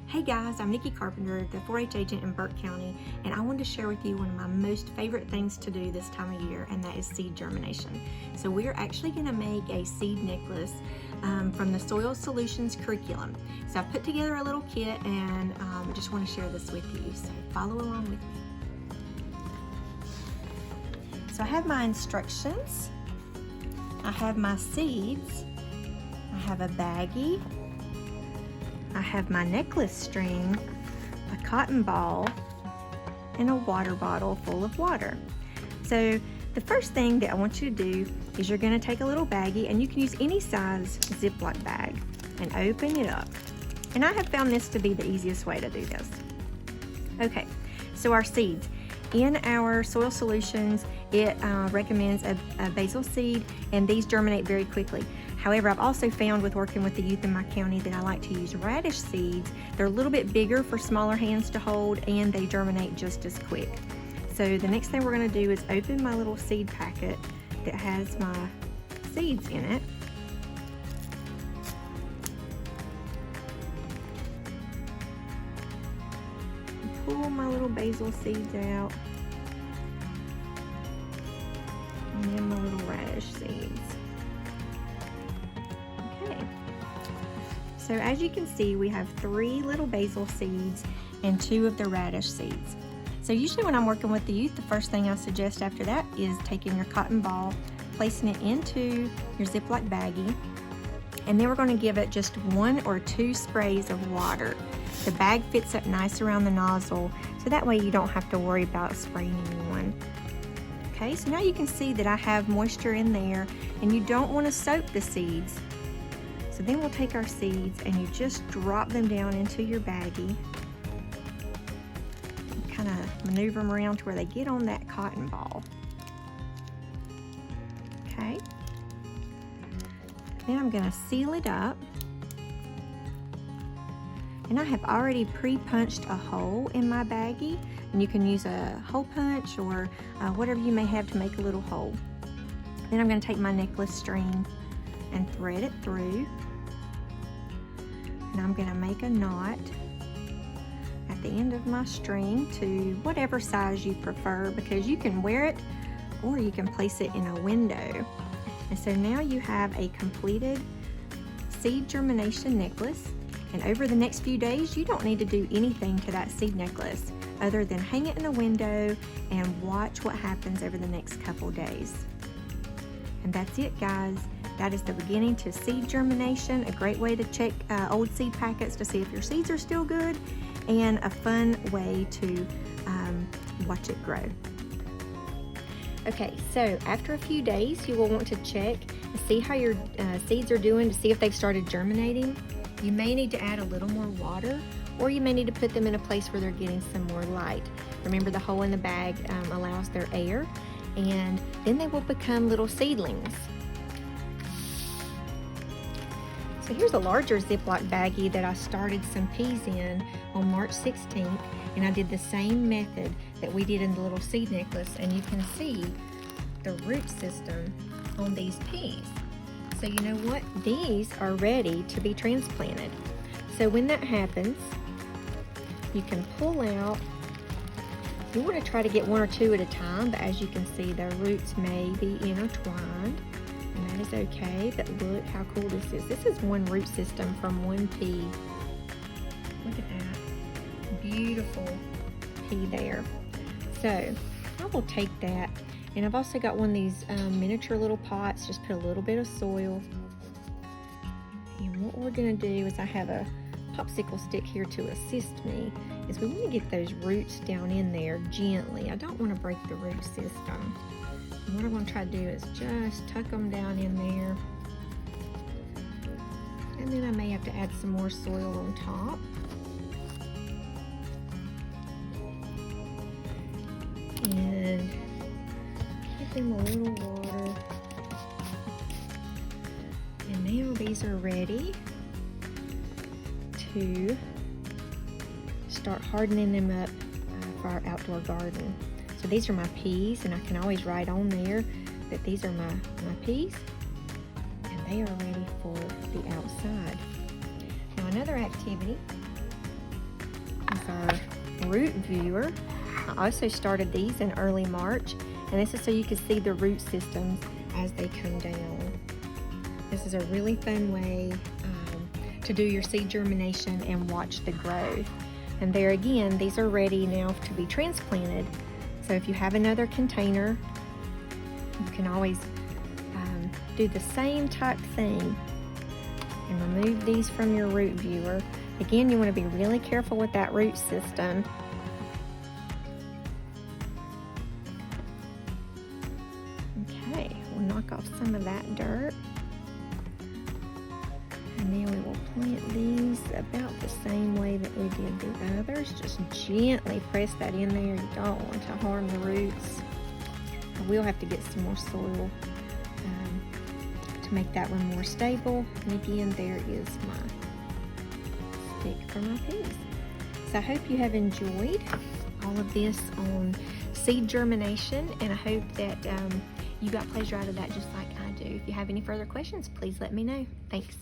Hey guys, I'm Nikki Carpenter, the 4-H agent in Burke County, and I wanted to share with you one of my most favorite things to do this time of year, and that is seed germination. So we're actually going to make a seed necklace from the Soil Solutions curriculum. So I put together a little kit, and I just want to share this with you. So follow along with me. So I have my instructions, I have my seeds, I have a baggie, I have my necklace string, a cotton ball, and a water bottle full of water. So the first thing that I want you to do is you're going to take a little baggie, and you can use any size ziplock bag, and open it up. And I have found this to be the easiest way to do this. Okay, so our seeds. In our Soil Solutions, it recommends a basil seed, and these germinate very quickly. However, I've also found with working with the youth in my county that I like to use radish seeds. They're a little bit bigger for smaller hands to hold, and they germinate just as quick. So the next thing we're going to do is open my little seed packet that has my seeds in it. Pull my little basil seeds out, and then my little radish seeds. Okay, so as you can see, we have 3 little basil seeds and 2 of the radish seeds. So usually when I'm working with the youth, the first thing I suggest after that is taking your cotton ball, placing it into your Ziploc baggie, and then we're going to give it just 1 or 2 sprays of water. The bag fits up nice around the nozzle, so that way you don't have to worry about spraying anyone. Okay, so now you can see that I have moisture in there, and you don't want to soak the seeds. So then we'll take our seeds and you just drop them down into your baggie. Kind of maneuver them around to where they get on that cotton ball. Okay. Then I'm going to seal it up. And I have already pre-punched a hole in my baggie, and you can use a hole punch or whatever you may have to make a little hole. Then I'm going to take my necklace string and thread it through, and I'm going to make a knot at the end of my string to whatever size you prefer, because you can wear it or you can place it in a window. And so now you have a completed seed germination necklace. And over the next few days, you don't need to do anything to that seed necklace other than hang it in a window and watch what happens over the next couple days. And that's it, guys. That is the beginning to seed germination, a great way to check old seed packets to see if your seeds are still good, and a fun way to watch it grow. Okay, so after a few days, you will want to check and see how your seeds are doing to see if they've started germinating. You may need to add a little more water, or you may need to put them in a place where they're getting some more light. Remember, the hole in the bag allows their air, and then they will become little seedlings. So here's a larger Ziploc baggie that I started some peas in on March 16th, and I did the same method that we did in the little seed necklace, and you can see the root system on these peas. So you know what? These are ready to be transplanted. So when that happens, you can pull out. You want to try to get 1 or 2 at a time, but as you can see, the roots may be intertwined, and that is okay. But look how cool this is. This is one root system from one pea. Look at that. Beautiful pea there. So I will take that. And I've also got one of these miniature little pots, just put a little bit of soil. And what we're gonna do is, I have a popsicle stick here to assist me, is we wanna get those roots down in there gently. I don't wanna break the root system. And what I'm gonna try to do is just tuck them down in there. And then I may have to add some more soil on top. And them a little water, and now these are ready to start hardening them up for our outdoor garden. So these are my peas, and I can always write on there that these are my peas, and they are ready for the outside. Now another activity is our root viewer. I also started these in early March, and this is so you can see the root systems as they come down. This is a really fun way to do your seed germination and watch the growth. And there again, these are ready now to be transplanted. So if you have another container, you can always do the same type thing and remove these from your root viewer. Again, you want to be really careful with that root system. Okay, we'll knock off some of that dirt. And then we will plant these about the same way that we did the others. Just gently press that in there. You don't want to harm the roots. I will have to get some more soil to make that one more stable. And again, there is my stick for my peas. So I hope you have enjoyed all of this on seed germination, and I hope that you got pleasure out of that just like I do. If you have any further questions, please let me know. Thanks.